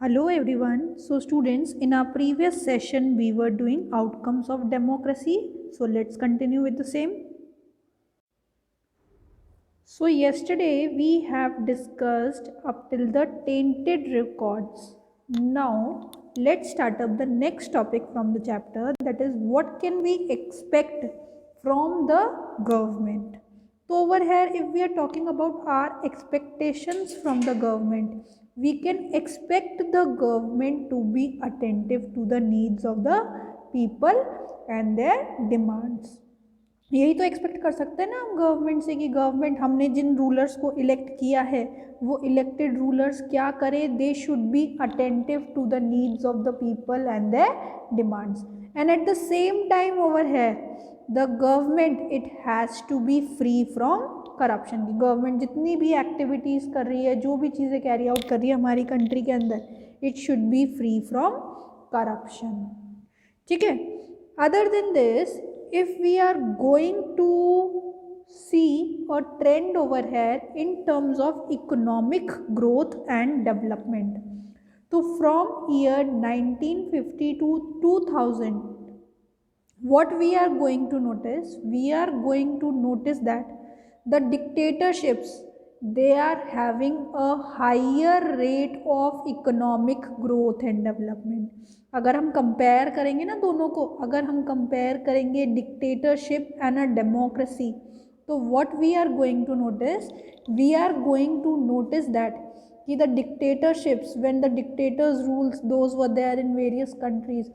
Hello everyone. So students, in our previous session we were doing outcomes of democracy. So let's continue with the same. So yesterday we have discussed up till the tainted records. Now let's start up the next topic from the chapter, that is what can we expect from the government. So over here, if we are talking about our expectations from the government, we can expect the government to be attentive to the needs of the people and their demands. यही तो expect कर सकते हैं ना हम government से कि government हमने जिन रूलर्स को इलेक्ट किया है वो इलेक्टेड रूलर्स क्या करें, they should be attentive to the needs of the people and their demands. And at the same time over है the government it has to be free from corruption. की government जितनी भी activities कर रही है, जो भी चीज़ें कैरी आउट कर रही है हमारी कंट्री के अंदर, it should be free from corruption. ठीक है. Other than this, if we are going to see a trend over here in terms of economic growth and development, so from year 1950 to 2000, what we are going to notice, we are going to notice that the dictatorships, they are having a higher rate of economic growth and development. अगर हम compare करेंगे ना दोनों को, अगर हम compare करेंगे dictatorship and a democracy, तो what we are going to notice, we are going to notice that कि the dictatorships, when the dictators rules those were there in various countries,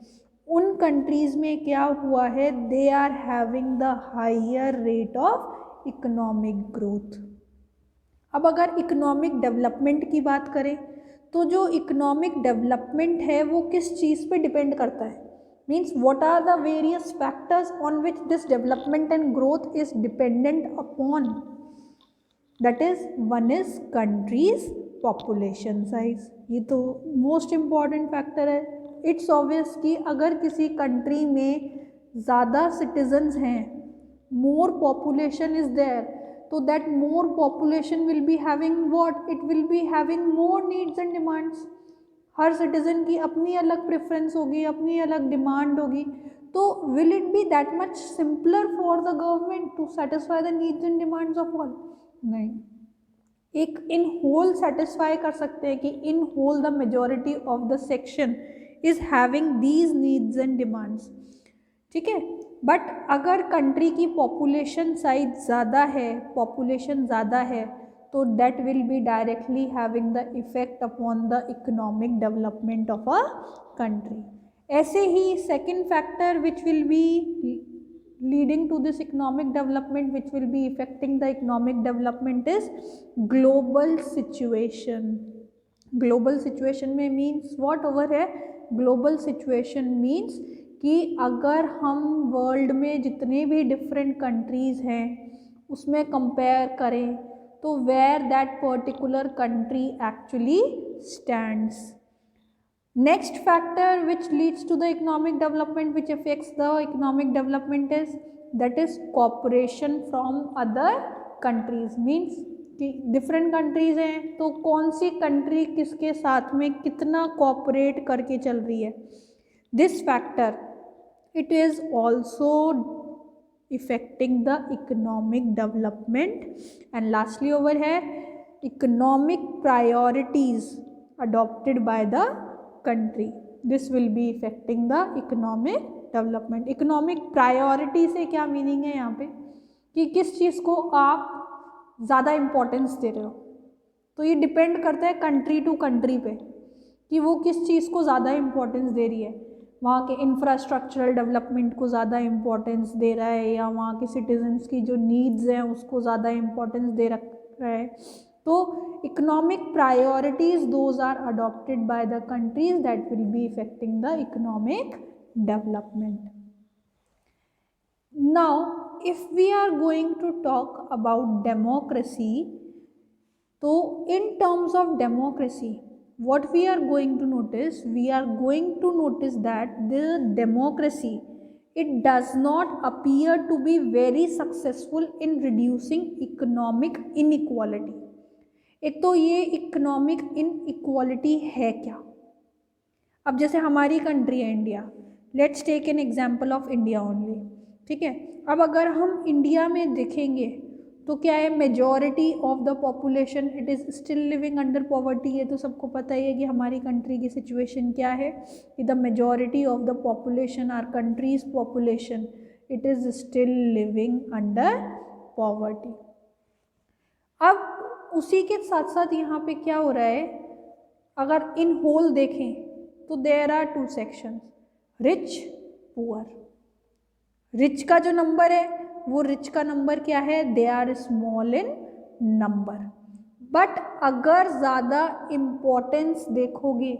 उन कंट्रीज में क्या हुआ है, they are having the higher rate of economic growth. अब अगर economic development की बात करें तो जो इकोनॉमिक डेवलपमेंट है वो किस चीज़ पे डिपेंड करता है, means what are the various factors on which this development and growth is dependent upon. That is, one is country's population size. ये तो मोस्ट इम्पॉर्टेंट फैक्टर है. इट्स ऑब्वियस कि अगर किसी कंट्री में ज़्यादा सिटीजन्स हैं, more population is there, so that more population will be having what, it will be having more needs and demands. Her citizen की अपनी अलग प्रेफरेंस होगी, अपनी अलग डिमांड होगी, तो will it be that much simpler for the government to satisfy the needs and demands of all? नहीं. एक इन होल सेटिस्फाई कर सकते हैं कि in whole the majority of the section is having these needs and demands. ठीक है. But अगर country की पॉपुलेशन साइज ज़्यादा है, पॉपुलेशन ज़्यादा है, तो that will be directly having the effect upon the economic development of a country. ऐसे ही second factor which will be leading to this economic development, which will be effecting the economic development, is global situation. Global situation में means what over है, global situation means कि अगर हम world में जितने भी डिफरेंट कंट्रीज़ हैं उसमें कंपेयर करें तो where that particular country actually stands. Next factor which leads to the economic development, which affects the economic development, is that is cooperation from other countries. Means कि different countries हैं तो कौन सी country किसके साथ में कितना कॉपरेट करके चल रही है. This factor, it is also affecting the economic development. And lastly over here, economic priorities adopted by the country, this will be affecting the economic development. economic priority से क्या मीनिंग है यहाँ पे कि किस चीज़ को आप ज़्यादा इम्पोर्टेंस दे रहे हो. तो ये डिपेंड करता है कंट्री टू कंट्री पे कि वो किस चीज़ को ज़्यादा इम्पोर्टेंस दे रही है. वहाँ के इंफ्रास्ट्रक्चरल डेवलपमेंट को ज़्यादा इम्पोर्टेंस दे रहा है या वहाँ के सिटीजन्स की जो नीड्स हैं उसको ज़्यादा इम्पोर्टेंस दे रहा है. तो economic priorities those are adopted by the countries that will be effecting the economic development. Now if we are going to talk about democracy, तो in terms of democracy what we are going to notice, we are going to notice that the democracy, it does not appear to be very successful in reducing economic inequality. एक तो ये economic inequality है क्या, अब जैसे हमारी country है India, let's take an example of India only, ठीक है। अब अगर हम इंडिया में देखेंगे तो क्या है, majority of the population it is still living under poverty. ये तो सबको पता ही है कि हमारी कंट्री की सिचुएशन क्या है, कि the majority of the population, our country's population, it is still living under poverty. अब उसी के साथ साथ यहाँ पे क्या हो रहा है, अगर इन होल देखें तो there are two sections, rich poor. Rich का जो नंबर है वो रिच का नंबर क्या है, they are small in number. But अगर ज़्यादा इम्पोर्टेंस देखोगे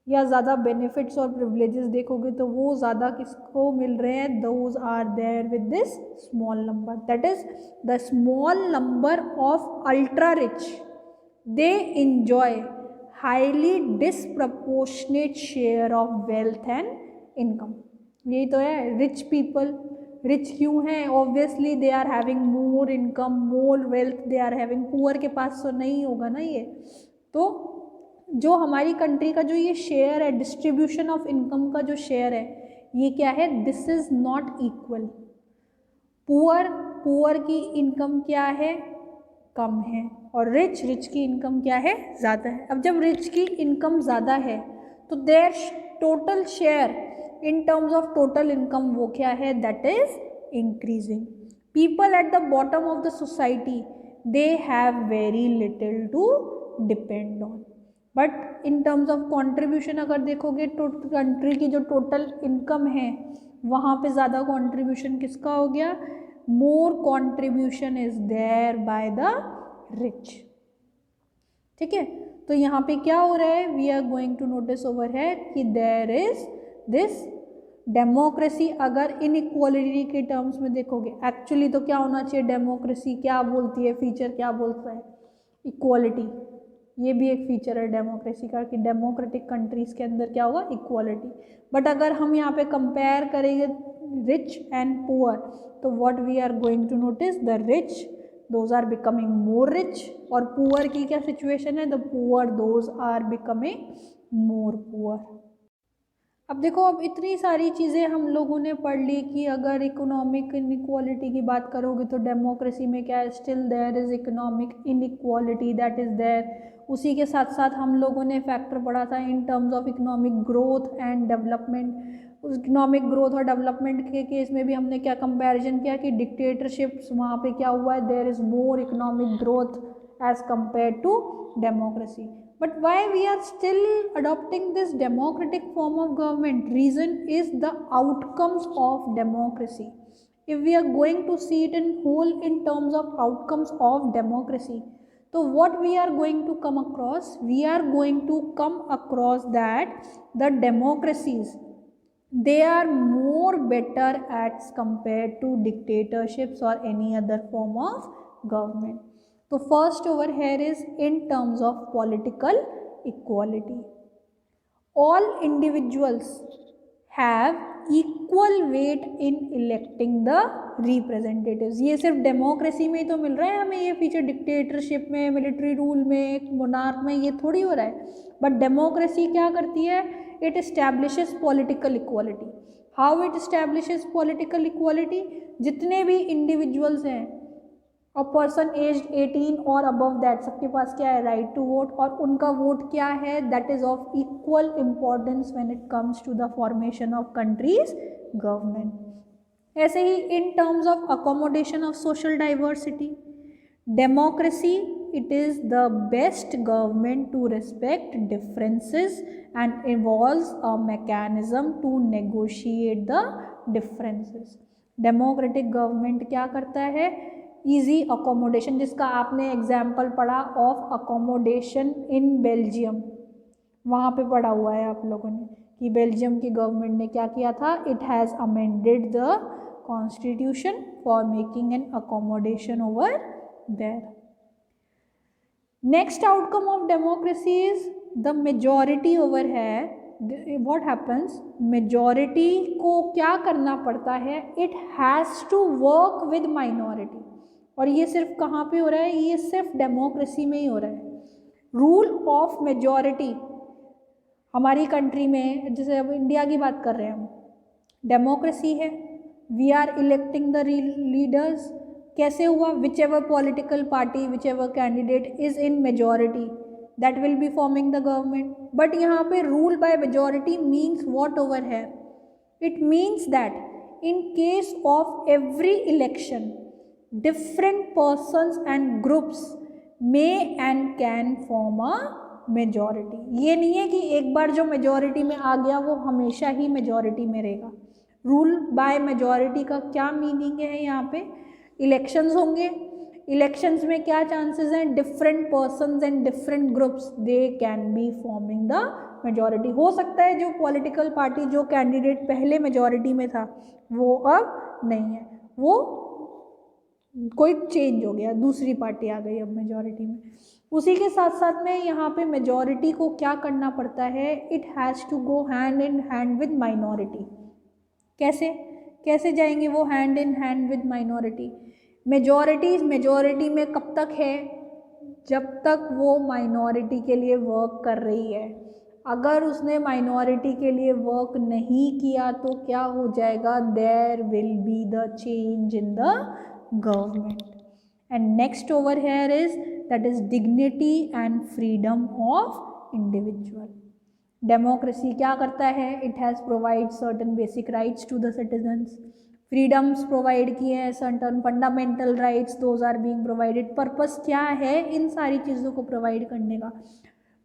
या ज़्यादा बेनिफिट्स और प्रिविलेजेस देखोगे तो वो ज़्यादा किसको मिल रहे हैं, those are there with this small number, that is the small number of ultra rich, they enjoy highly disproportionate share of wealth and income. यही तो है रिच पीपल। रिच क्यों हैं, obviously they are having more income, more wealth they are having. Poor के पास तो नहीं होगा ना ये। तो जो हमारी कंट्री का जो ये शेयर है, डिस्ट्रीब्यूशन ऑफ इनकम का जो शेयर है, ये क्या है, this is not equal. Poor की इनकम क्या है, कम है, और रिच की इनकम क्या है, ज़्यादा है। अब जब रिच की इनकम ज़्यादा है तो their total share in terms of total income वो क्या है, that is increasing. People at the bottom of the society they have very little to depend on. But in terms of contribution अगर देखोगे तो country की जो total income है वहाँ पे ज़्यादा कॉन्ट्रीब्यूशन किसका हो गया, more contribution is there by the rich. ठीक है, तो यहाँ पे क्या हो रहा है, we are going to notice over है कि देयर इज दिस डेमोक्रेसी। अगर इनइक्वालिटी के टर्म्स में देखोगे, एक्चुअली तो क्या होना चाहिए, डेमोक्रेसी क्या बोलती है, फीचर क्या बोलता है, इक्वालिटी। ये भी एक फीचर है डेमोक्रेसी का कि डेमोक्रेटिक कंट्रीज के अंदर क्या होगा, इक्वालिटी। बट अगर हम यहाँ पे कंपेयर करेंगे रिच एंड पुअर, तो what we are going to notice, the rich those are becoming more rich, और पुअर की क्या सिचुएशन है, the poor those are becoming more poor. अब देखो, अब इतनी सारी चीज़ें हम लोगों ने पढ़ ली कि अगर इकोनॉमिक इनइक्वालिटी की बात करोगे तो डेमोक्रेसी में क्या है, still there is economic inequality that is there. उसी के साथ साथ हम लोगों ने फैक्टर पढ़ा था इन terms of economic growth and development. उस इकोनॉमिक ग्रोथ और डेवलपमेंट के केस में भी हमने क्या कंपैरिजन किया कि डिक्टेटरशिप्स वहाँ पे क्या हुआ है, there is more economic growth as compared to democracy. But why we are still adopting this democratic form of government? Reason is the outcomes of democracy. If we are going to see it in whole in terms of outcomes of democracy, so what we are going to come across? We are going to come across that the democracies, they are more better as compared to dictatorships or any other form of government. तो first over here is in terms of political equality, all individuals have equal weight in electing the representatives. ये सिर्फ democracy में ही तो मिल रहा है हमें ये feature, dictatorship में, मिलिट्री रूल में, मोनार्क में ये थोड़ी हो रहा है। बट डेमोक्रेसी क्या करती है, it establishes political equality. How it establishes political equality, जितने भी इंडिविजुअल्स हैं और पर्सन एज्ड 18 और अबव दैट, सबके पास क्या है, राइट टू वोट, और उनका वोट क्या है, that is of equal importance when it comes to the formation of countries government. ऐसे ही in terms of accommodation of social diversity, democracy it is the best government to respect differences and evolves a mechanism to negotiate the differences. Democratic government क्या करता है, easy accommodation, जिसका आपने example पढ़ा of accommodation in Belgium, वहाँ पे पढ़ा हुआ है आप लोगों ने कि बेल्जियम की गवर्नमेंट ने क्या किया था, it has amended the constitution for making an accommodation over there. Next outcome of democracy is the majority over है। What happens, मेजॉरिटी को क्या करना पड़ता है, it has to work with minority. और ये सिर्फ कहाँ पे हो रहा है, ये सिर्फ डेमोक्रेसी में ही हो रहा है। रूल ऑफ मेजॉरिटी, हमारी कंट्री में, जैसे अब इंडिया की बात कर रहे हैं हम, डेमोक्रेसी है, we are electing the leaders. कैसे हुआ? Whichever political party, whichever candidate is in majority, that will be forming the government. But यहाँ पे rule by majority means what over है? It means that in case of every election different persons and groups may and can form a majority। ये नहीं है कि एक बार जो majority में आ गया वो हमेशा ही मेजॉरिटी में रहेगा। रूल बाय मेजॉरिटी का क्या मीनिंग है? यहाँ पे इलेक्शंस होंगे, इलेक्शंस में क्या चांसेस हैं? Different persons and different groups they can be forming the majority. हो सकता है जो पॉलिटिकल पार्टी, जो कैंडिडेट पहले मेजॉरिटी में था वो अब नहीं है, वो कोई चेंज हो गया, दूसरी पार्टी आ गई अब मेजॉरिटी में। उसी के साथ साथ में यहाँ पे मेजॉरिटी को क्या करना पड़ता है? It has to go hand in hand with minority. कैसे जाएंगे वो hand in hand with minority? Majority में कब तक है? जब तक वो माइनॉरिटी के लिए वर्क कर रही है। अगर उसने माइनॉरिटी के लिए वर्क नहीं किया तो क्या हो जाएगा? There will be the change in the government. And next over here is that is dignity and freedom of individual. Democracy क्या करता है? It has provide certain basic rights to the citizens. Freedoms provide किए हैं, certain fundamental rights those are being provided. Purpose क्या है इन सारी चीज़ों को प्रोवाइड करने का?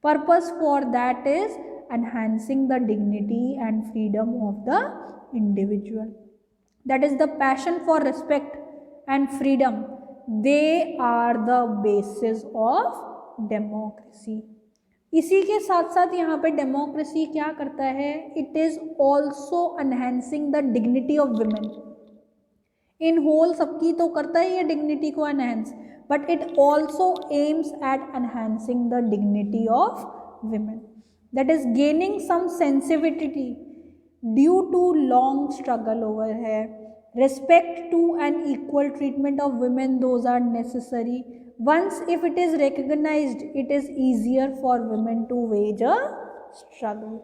Purpose for that is enhancing the dignity and freedom of the individual. That is the passion for respect and freedom. They are the basis of democracy. इसी के साथ साथ यहाँ पे डेमोक्रेसी क्या करता है? It is also enhancing the dignity of women. In whole सबकी तो करता है ये डिग्निटी को enhance, but it also aims at enhancing the dignity of women. That is gaining some sensitivity due to long struggle over here. Respect to and equal treatment of women, those are necessary. Once if it is recognized, it is easier for women to wage a struggle.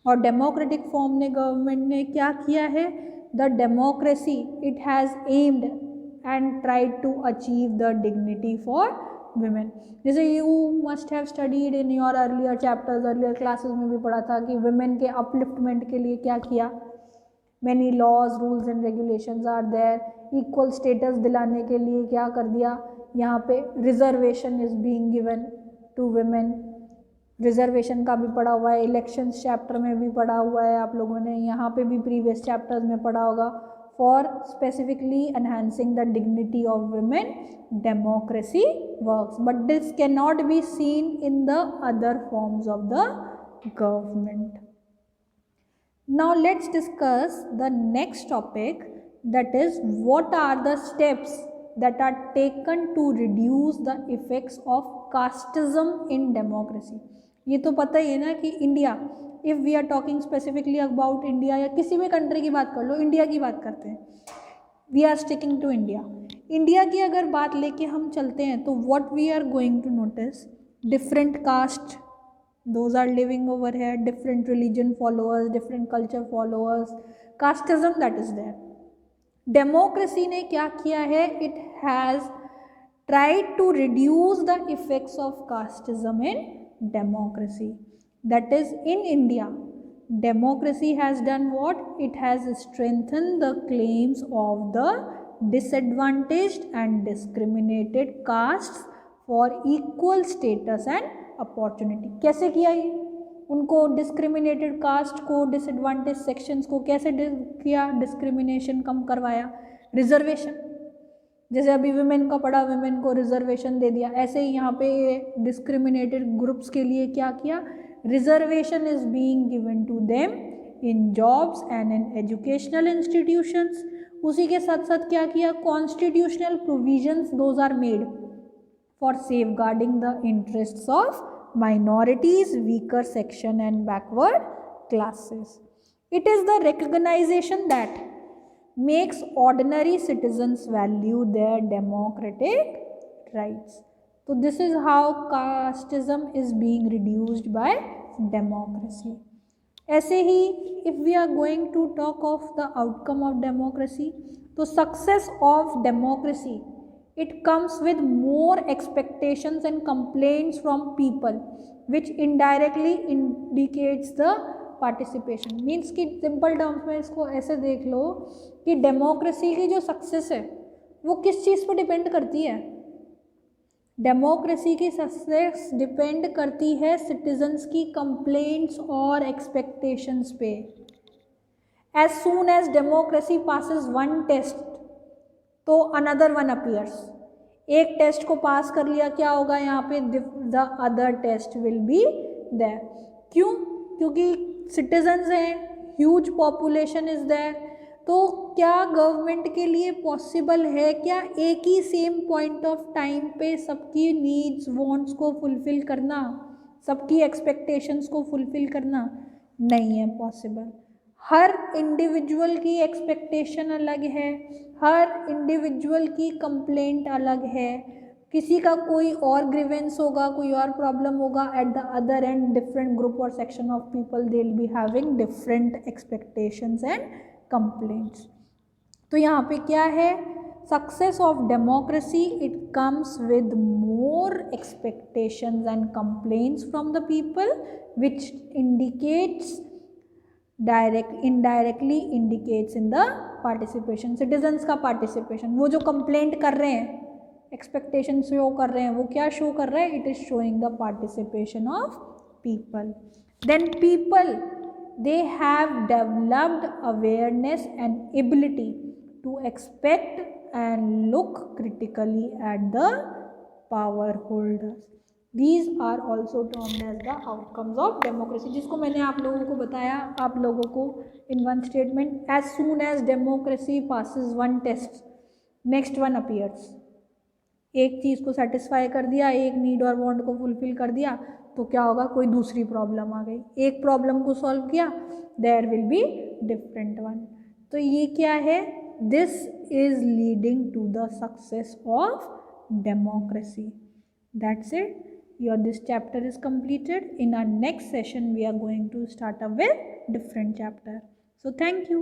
और democratic form ने government ने क्या किया है? The democracy it has aimed and tried to achieve the dignity for women. जैसे you must have studied in your earlier chapters, earlier classes में भी पढ़ा था कि women के upliftment के लिए क्या किया? Many laws, rules and regulations are there. Equal status दिलाने के लिए क्या कर दिया? यहाँ पे reservation is being given to women. Reservation का भी पढ़ा हुआ है, इलेक्शंस चैप्टर में भी पढ़ा हुआ है आप लोगों ने, यहाँ पे भी प्रीवियस चैप्टर्स में पढ़ा होगा। For specifically enhancing the dignity of women, democracy works, but this cannot be seen in the other forms of the government. Now let's discuss the next topic, that is what are the steps that are taken to reduce the effects of casteism in democracy. ये तो पता ही है ना कि India, if we are talking specifically about India या किसी भी country की बात कर लो, इंडिया की बात करते हैं, we are sticking to India. India की अगर बात लेके हम चलते हैं तो what we are going to notice, different caste those are living over here, different religion followers, different culture followers, casteism that is there. Democracy ने क्या किया है? It has tried to reduce the effects of casteism in democracy. That is, in India, democracy has done what? It has strengthened the claims of the disadvantaged and discriminated castes for equal status and opportunity. कैसे किया ये? उनको discriminated cast को, disadvantage sections को कैसे किया? Discrimination कम करवाया, reservation, जैसे अभी वुमेन का पढ़ा, वुमेन को रिजर्वेशन दे दिया, ऐसे ही यहाँ पे डिस्क्रिमिनेटेड ग्रुप्स के लिए क्या किया? Reservation is being given to them in jobs and in educational institutions. उसी के साथ साथ क्या किया? Constitutional provisions those are made for safeguarding the interests of minorities, weaker section and backward classes. It is the recognition that makes ordinary citizens value their democratic rights. So this is how casteism is being reduced by democracy. ऐसे ही if we are going to talk of the outcome of democracy, तो success of democracy it comes with more expectations and complaints from people which indirectly indicates the participation। Means कि simple terms में इसको ऐसे देख लो कि democracy की जो success है वो किस चीज़ पर डिपेंड करती है। डेमोक्रेसी की सक्सेस डिपेंड करती है सिटीजन्स की कंप्लेंट्स और एक्सपेक्टेशंस पे। As soon as democracy passes one test तो अनदर वन अपीयर्स। एक टेस्ट को पास कर लिया, क्या होगा यहाँ पे, the other test will be there. क्यों? क्योंकि सिटीजन्स हैं, ह्यूज पॉपुलेशन इज देयर। तो क्या गवर्नमेंट के लिए पॉसिबल है क्या एक ही सेम पॉइंट ऑफ टाइम पे सबकी नीड्स वांट्स को फुलफिल करना, सबकी एक्सपेक्टेशंस को फुलफिल करना? नहीं है पॉसिबल। हर इंडिविजुअल की एक्सपेक्टेशन अलग है, हर इंडिविजुअल की कंप्लेंट अलग है। किसी का कोई और ग्रीवेंस होगा, कोई और प्रॉब्लम होगा, at the other end different group और section of people they will be having different expectations and complaints. तो यहाँ पे क्या है, success of democracy it comes with more expectations and complaints from the people which indicates indirectly indicates in the participation. Citizens का participation, वो जो complaint कर रहे हैं, एक्सपेक्टेशन शो कर रहे हैं, वो क्या शो कर रहा है, it is showing the participation of people. Then people they have developed awareness and ability to expect and look critically at the power holders. These are also termed as the outcomes of democracy, जिसको मैंने आप लोगों को बताया, आप लोगों को in one statement, as soon as democracy passes one test, next one appears। एक चीज़ को सेटिस्फाई कर दिया, एक नीड और वांट को फुलफिल कर दिया, तो क्या होगा, कोई दूसरी प्रॉब्लम आ गई। एक प्रॉब्लम को सॉल्व किया, there will be different one. तो ये क्या है, this is leading to the success of democracy. That's it. This chapter is completed. In our next session, we are going to start up with different chapter. So thank you.